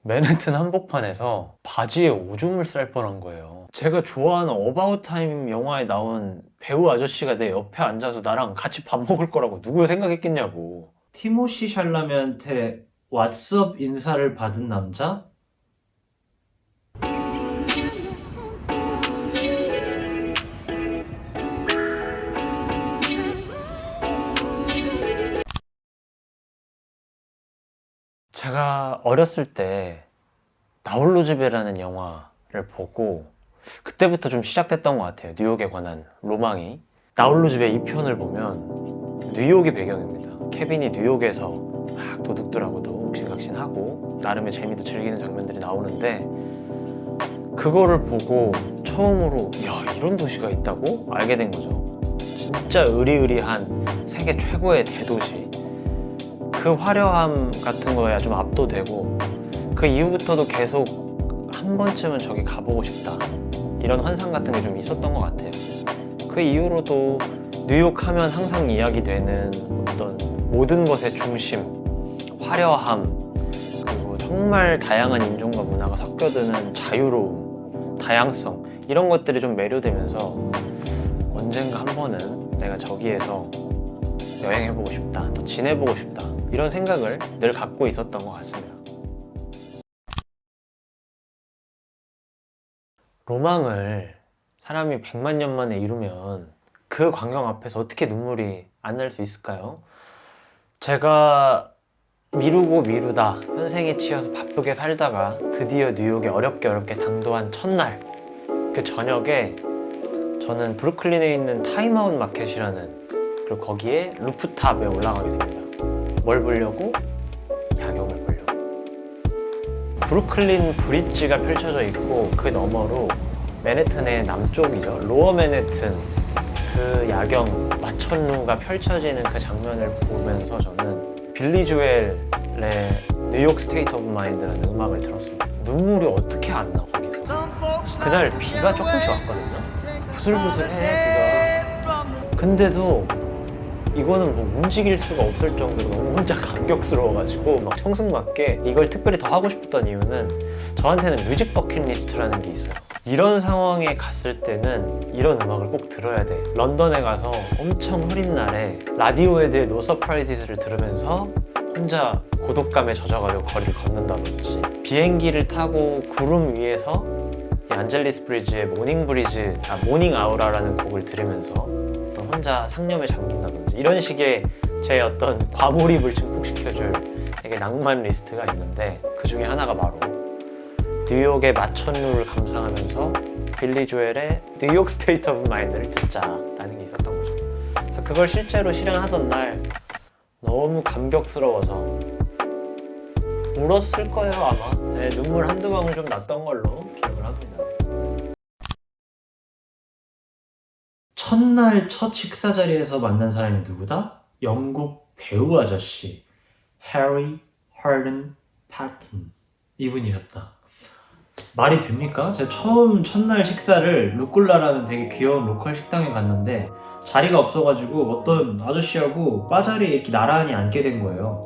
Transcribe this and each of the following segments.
맨해튼 한복판에서 바지에 오줌을 쌀 뻔한 거예요. 제가 좋아하는 어바웃 타임 영화에 나온 배우 아저씨가 내 옆에 앉아서 나랑 같이 밥 먹을 거라고 누구 생각했겠냐고. 티모시 샬라메한테 왓츠업 인사를 받은 남자? 제가 어렸을 때 나홀로 집에라는 영화를 보고 그때부터 좀 시작됐던 것 같아요. 뉴욕에 관한 로망이. 나홀로 집의 2편을 보면 뉴욕이 배경입니다. 케빈이 뉴욕에서 막 도둑들하고도 옥신각신하고 나름의 재미도 즐기는 장면들이 나오는데, 그거를 보고 처음으로 야, 이런 도시가 있다고 알게 된 거죠. 진짜 으리으리한 세계 최고의 대도시. 그 화려함 같은 거에 좀 압도되고, 그 이후부터도 계속 한 번쯤은 저기 가보고 싶다, 이런 환상 같은 게 좀 있었던 것 같아요. 그 이후로도 뉴욕 하면 항상 이야기되는 어떤 모든 것의 중심, 화려함, 그리고 정말 다양한 인종과 문화가 섞여드는 자유로움, 다양성, 이런 것들이 좀 매료되면서 언젠가 한 번은 내가 저기에서 여행해보고 싶다, 또 지내보고 싶다, 이런 생각을 늘 갖고 있었던 것 같습니다. 로망을 사람이 100만 년 만에 이루면 그 광경 앞에서 어떻게 눈물이 안 날 수 있을까요? 제가 미루고 미루다 현생에 치여서 바쁘게 살다가 드디어 뉴욕에 어렵게 당도한 첫날, 그 저녁에 저는 브루클린에 있는 타임아웃 마켓이라는, 그리고 거기에 루프탑에 올라가게 됩니다. 뭘 보려고? 야경을 보려고. 브루클린 브릿지가 펼쳐져 있고 그 너머로 맨해튼의 남쪽이죠, 로어 맨해튼, 그 야경 마천루가 펼쳐지는 그 장면을 보면서 저는 빌리 조엘의 뉴욕 스테이트 오브 마인드라는 음악을 들었습니다. 눈물이 어떻게 안 나, 거기서. 그날 비가 조금씩 왔거든요. 부슬부슬해, 비가. 근데도 이거는 뭐 움직일 수가 없을 정도로 너무 혼자 감격스러워가지고 막 청승맞게 이걸 특별히 더 하고 싶었던 이유는, 저한테는 뮤직 버킷리스트라는 게 있어요. 이런 상황에 갔을 때는 이런 음악을 꼭 들어야 돼. 런던에 가서 엄청 흐린 날에 라디오헤드의 No Surprise를 들으면서 혼자 고독감에 져져가지고 거리를 걷는다든지, 비행기를 타고 구름 위에서 이 안젤리스 브리지의 모닝 아우라라는 곡을 들으면서 또 혼자 상념에 잠긴다든지, 이런 식의 제 어떤 과몰입을 증폭시켜줄 되게 낭만 리스트가 있는데, 그 중에 하나가 바로 뉴욕의 마천루를 감상하면서 빌리 조엘의 뉴욕 스테이트 오브 마인드를 듣자라는 게 있었던 거죠. 그래서 그걸 실제로 실행하던 날 너무 감격스러워서 울었을 거예요, 아마. 네, 눈물 한두 방울 좀 났던 걸로 기억을 합니다. 첫날 첫 식사 자리에서 만난 사람이 누구다? 영국 배우 아저씨 해리 헐든 패튼, 이분이셨다. 말이 됩니까? 제가 처음 첫날 식사를 루꼴라라는 되게 귀여운 로컬 식당에 갔는데 자리가 없어가지고 어떤 아저씨하고 바자리에 이렇게 나란히 앉게 된 거예요.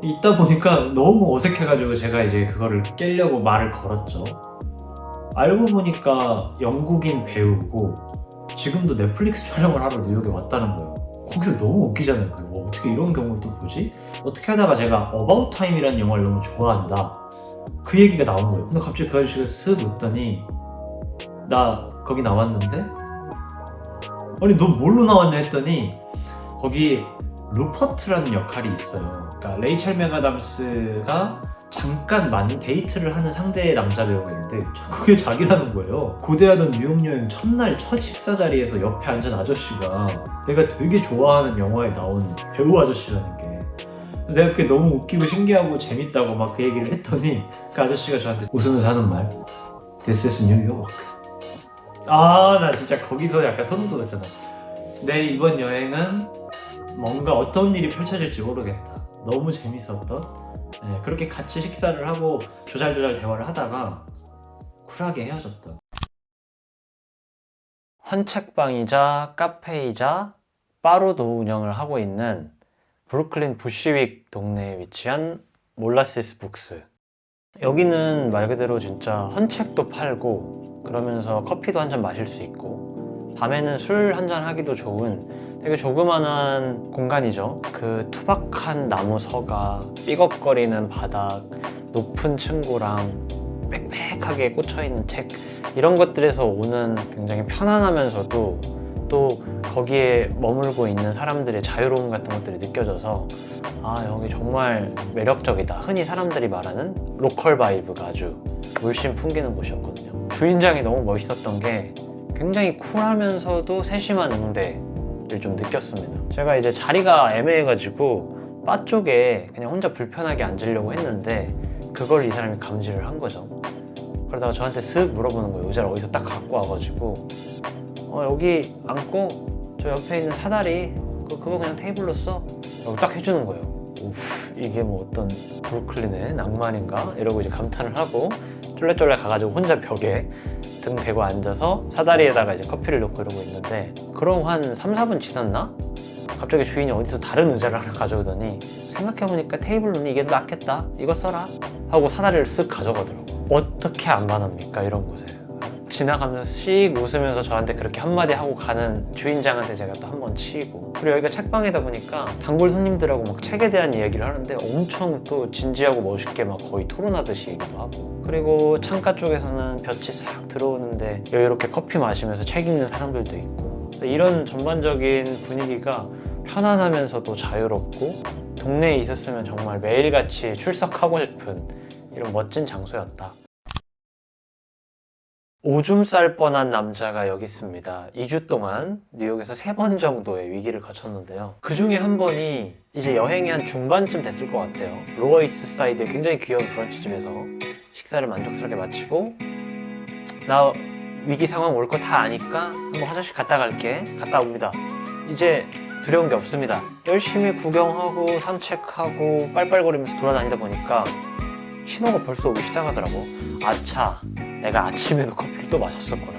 있다 보니까 너무 어색해가지고 제가 이제 그거를 깨려고 말을 걸었죠. 알고 보니까 영국인 배우고 지금도 넷플릭스 촬영을 하러 뉴욕에 왔다는 거예요. 거기서 너무 웃기잖아요. 어떻게 이런 경우를 또 보지? 어떻게 하다가 제가 어바웃 타임이라는 영화를 너무 좋아한다, 그 얘기가 나온 거예요. 근데 갑자기 그 아저씨가 쓱 웃더니 나 거기 나왔는데? 아니 너 뭘로 나왔냐 했더니 거기 루퍼트라는 역할이 있어요. 그러니까 레이첼 맥아담스가 잠깐 데이트를 하는 상대의 남자 배우가 있는데 그게 자기라는 거예요. 고대하던 뉴욕 여행 첫날 첫 식사 자리에서 옆에 앉은 아저씨가 내가 되게 좋아하는 영화에 나온 배우 아저씨라는 게, 내가 그게 너무 웃기고 신기하고 재밌다고 막 그 얘기를 했더니 그 아저씨가 저한테 웃으면서 하는 말, This is New York. 나 진짜 거기서 약간 소름 돋았잖아. 내 이번 여행은 뭔가 어떤 일이 펼쳐질지 모르겠다. 너무 재밌었던, 그렇게 같이 식사를 하고 조잘조잘 대화를 하다가 쿨하게 헤어졌던. 헌책방이자 카페이자 바로도 운영을 하고 있는 브루클린 부시윅 동네에 위치한 몰라시스 북스. 여기는 말 그대로 진짜 헌책도 팔고 그러면서 커피도 한 잔 마실 수 있고 밤에는 술 한 잔 하기도 좋은 되게 조그만한 공간이죠. 그 투박한 나무 서가, 삐걱거리는 바닥, 높은 층고랑 빽빽하게 꽂혀있는 책, 이런 것들에서 오는 굉장히 편안하면서도 또 거기에 머물고 있는 사람들의 자유로움 같은 것들이 느껴져서 아, 여기 정말 매력적이다. 흔히 사람들이 말하는 로컬 바이브가 아주 물씬 풍기는 곳이었거든요. 주인장이 너무 멋있었던 게 굉장히 쿨하면서도 세심한 응대를 좀 느꼈습니다. 제가 이제 자리가 애매해가지고 바 쪽에 그냥 혼자 불편하게 앉으려고 했는데 그걸 이 사람이 감지를 한 거죠. 그러다가 저한테 슥 물어보는 거예요. 의자를 어디서 딱 갖고 와가지고 여기 앉고 저 옆에 있는 사다리 그거 그냥 테이블로 써? 라고 딱 해주는 거예요. 오, 이게 뭐 어떤 브루클린의 낭만인가? 이러고 이제 감탄을 하고 쫄래쫄래 가가지고 혼자 벽에 등 대고 앉아서 사다리에다가 이제 커피를 넣고 이러고 있는데 그럼 한 3, 4분 지났나? 갑자기 주인이 어디서 다른 의자를 하나 가져오더니 생각해보니까 테이블로는 이게 더 낫겠다. 이거 써라. 하고 사다리를 쓱 가져가더라고. 어떻게 안 반합니까? 이런 곳에. 지나가면서 씩 웃으면서 저한테 그렇게 한마디 하고 가는 주인장한테 제가 또 한 번 치이고, 그리고 여기가 책방이다 보니까 단골 손님들하고 막 책에 대한 이야기를 하는데 엄청 또 진지하고 멋있게 막 거의 토론하듯이 얘기도 하고, 그리고 창가 쪽에서는 볕이 싹 들어오는데 여유롭게 커피 마시면서 책 읽는 사람들도 있고, 이런 전반적인 분위기가 편안하면서도 자유롭고 동네에 있었으면 정말 매일같이 출석하고 싶은 이런 멋진 장소였다. 오줌 쌀 뻔한 남자가 여기 있습니다. 2주 동안 뉴욕에서 3번 정도의 위기를 거쳤는데요. 그 중에 한 번이 이제 여행이 한 중반쯤 됐을 것 같아요. 로어 이스트 사이드의 굉장히 귀여운 브런치집에서 식사를 만족스럽게 마치고, 나 위기 상황 올 거 다 아니까 한번 화장실 갔다 갈게. 갔다 옵니다. 이제 두려운 게 없습니다. 열심히 구경하고 산책하고 빨빨거리면서 돌아다니다 보니까 신호가 벌써 오기 시작하더라고. 아차, 내가 아침에도 커피를 또 마셨었구나.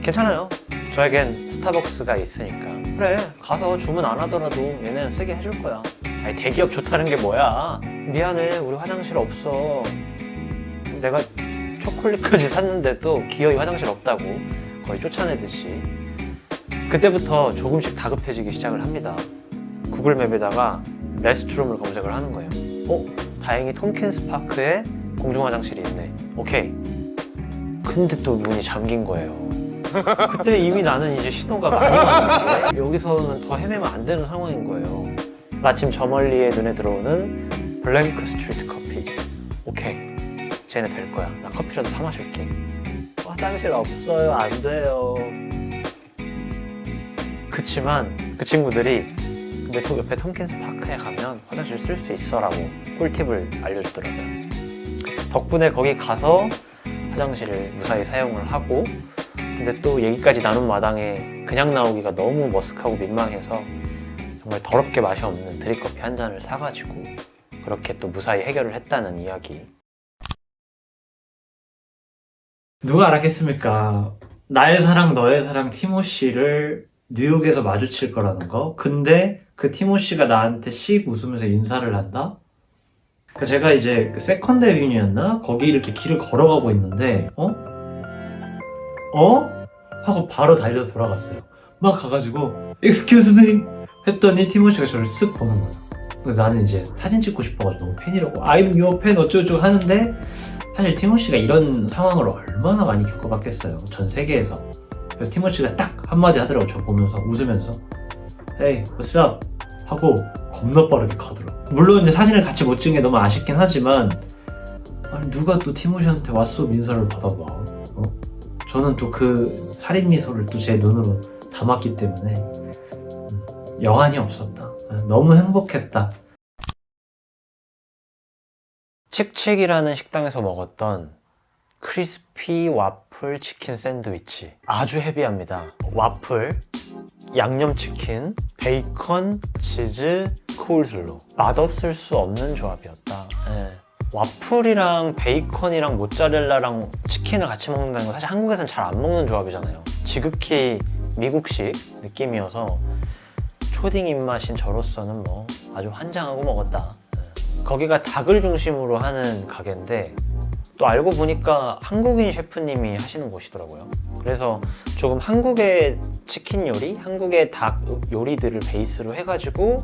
괜찮아요. 저에겐 스타벅스가 있으니까. 그래, 가서 주문 안 하더라도 얘네는 쓰게 해줄 거야. 아니, 대기업 좋다는 게 뭐야. 미안해, 우리 화장실 없어. 내가 초콜릿까지 샀는데도 기어이 화장실 없다고 거의 쫓아내듯이. 그때부터 조금씩 다급해지기 시작을 합니다. 구글 맵에다가 레스트룸을 검색을 하는 거예요. 다행히 톰킨스 파크에 공중 화장실이 있네. 오케이. 근데 또 문이 잠긴 거예요. 그때 이미 나는 이제 신호가 많이 왔는데 여기서는 더 헤매면 안 되는 상황인 거예요. 마침 저 멀리에 눈에 들어오는 블랭크 스트리트 커피. 오케이, 쟤네 될 거야. 나 커피라도 사 마실게. 화장실 없어요. 안 돼요. 그치만 그 친구들이 근데 옆에 톰킨스 파크에 가면 화장실 쓸 수 있어 라고 꿀팁을 알려주더라고요. 덕분에 거기 가서 화장실을 무사히 사용을 하고, 근데 또 얘기까지 나눈 마당에 그냥 나오기가 너무 머쓱하고 민망해서 정말 더럽게 맛이 없는 드립커피 한 잔을 사가지고 그렇게 또 무사히 해결을 했다는 이야기. 누가 알았겠습니까? 나의 사랑 너의 사랑 티모시를 뉴욕에서 마주칠 거라는 거. 근데 그 티모시가 나한테 씩 웃으면서 인사를 한다? 제가 이제 그 세컨드 애비뉴였나? 거기 이렇게 길을 걸어가고 있는데 하고 바로 달려서 돌아갔어요. 막 가가지고 Excuse me 했더니 티모시가 저를 쓱 보는 거야. 그래서 나는 이제 사진 찍고 싶어가지고 너무 팬이라고 I'm your fan 어쩌고저쩌고 하는데, 사실 티모시가 이런 상황을 얼마나 많이 겪어봤겠어요. 전 세계에서. 그래서 티모시가 딱 한마디 하더라고. 저 보면서 웃으면서 Hey, what's up? 하고 겁나 빠르게 가더라고. 물론 이제 사진을 같이 못 찍은 게 너무 아쉽긴 하지만, 아니 누가 또 티모시한테 왓썹 인사를 받아봐. 저는 또 그 살인 미소를 또 제 눈으로 담았기 때문에 여한이 없었다. 너무 행복했다. 칙칙이라는 식당에서 먹었던 크리스피 와플 치킨 샌드위치, 아주 헤비합니다. 와플, 양념치킨, 베이컨, 치즈, 코울슬로. 맛없을 수 없는 조합이었다. 네. 와플이랑 베이컨이랑 모짜렐라랑 치킨을 같이 먹는다는 건 사실 한국에서는 잘 안 먹는 조합이잖아요. 지극히 미국식 느낌이어서 초딩 입맛인 저로서는 뭐 아주 환장하고 먹었다. 거기가 닭을 중심으로 하는 가게인데 또 알고 보니까 한국인 셰프님이 하시는 곳이더라고요. 그래서 조금 한국의 치킨 요리, 한국의 닭 요리들을 베이스로 해가지고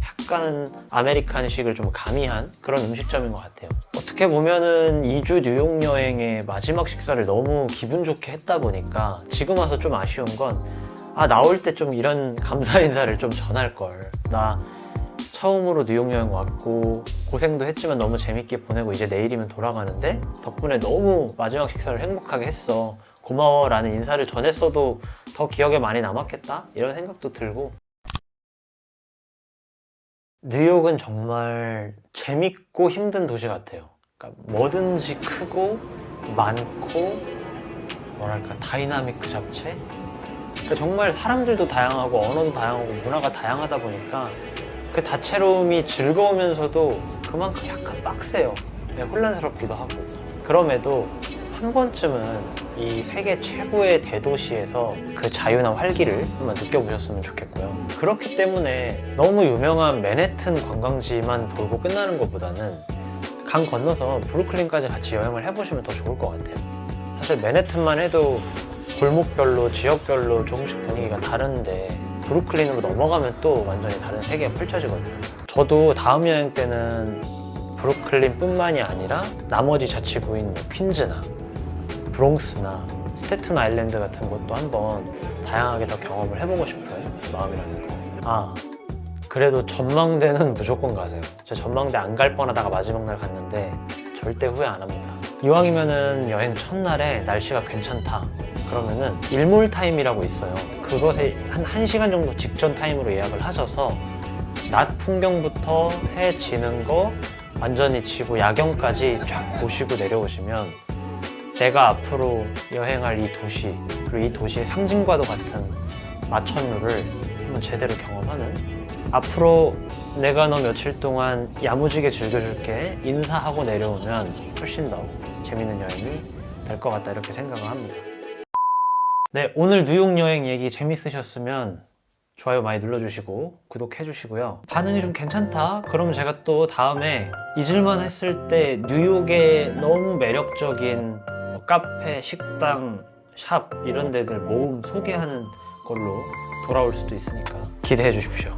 약간 아메리칸식을 좀 가미한 그런 음식점인 것 같아요. 어떻게 보면은 2주 뉴욕 여행의 마지막 식사를 너무 기분 좋게 했다 보니까 지금 와서 좀 아쉬운 건 나올 때 좀 이런 감사 인사를 좀 전할 걸. 나 처음으로 뉴욕 여행 왔고 고생도 했지만 너무 재밌게 보내고 이제 내일이면 돌아가는데 덕분에 너무 마지막 식사를 행복하게 했어. 고마워 라는 인사를 전했어도 더 기억에 많이 남았겠다? 이런 생각도 들고 뉴욕은 정말 재밌고 힘든 도시 같아요. 그러니까 뭐든지 크고 많고 뭐랄까 다이나믹 그 자체? 그러니까 정말 사람들도 다양하고 언어도 다양하고 문화가 다양하다 보니까 그 다채로움이 즐거우면서도 그만큼 약간 빡세요. 혼란스럽기도 하고. 그럼에도 한 번쯤은 이 세계 최고의 대도시에서 그 자유나 활기를 한번 느껴보셨으면 좋겠고요. 그렇기 때문에 너무 유명한 맨해튼 관광지만 돌고 끝나는 것보다는 강 건너서 브루클린까지 같이 여행을 해보시면 더 좋을 것 같아요. 사실 맨해튼만 해도 골목별로 지역별로 조금씩 분위기가 다른데 브루클린으로 넘어가면 또 완전히 다른 세계가 펼쳐지거든요. 저도 다음 여행 때는 브루클린 뿐만이 아니라 나머지 자치구인 뭐 퀸즈나 브롱스나 스태튼 아일랜드 같은 곳도 한번 다양하게 더 경험을 해보고 싶어요. 마음이라는 거. 그래도 전망대는 무조건 가세요. 저 전망대 안 갈 뻔하다가 마지막 날 갔는데 절대 후회 안 합니다. 이왕이면은 여행 첫날에 날씨가 괜찮다 그러면은 일몰 타임이라고 있어요. 그것에 한 1시간 정도 직전 타임으로 예약을 하셔서 낮 풍경부터 해 지는 거 완전히 지고 야경까지 쫙 보시고 내려오시면 내가 앞으로 여행할 이 도시 그리고 이 도시의 상징과도 같은 마천루를 한번 제대로 경험하는, 앞으로 내가 너 며칠 동안 야무지게 즐겨줄게 인사하고 내려오면 훨씬 더 재밌는 여행이 될 것 같다 이렇게 생각을 합니다. 네, 오늘 뉴욕 여행 얘기 재밌으셨으면 좋아요 많이 눌러주시고 구독해주시고요. 반응이 좀 괜찮다? 그럼 제가 또 다음에 잊을만 했을 때 뉴욕의 너무 매력적인 카페, 식당, 샵 이런 데들 모음 소개하는 걸로 돌아올 수도 있으니까 기대해 주십시오.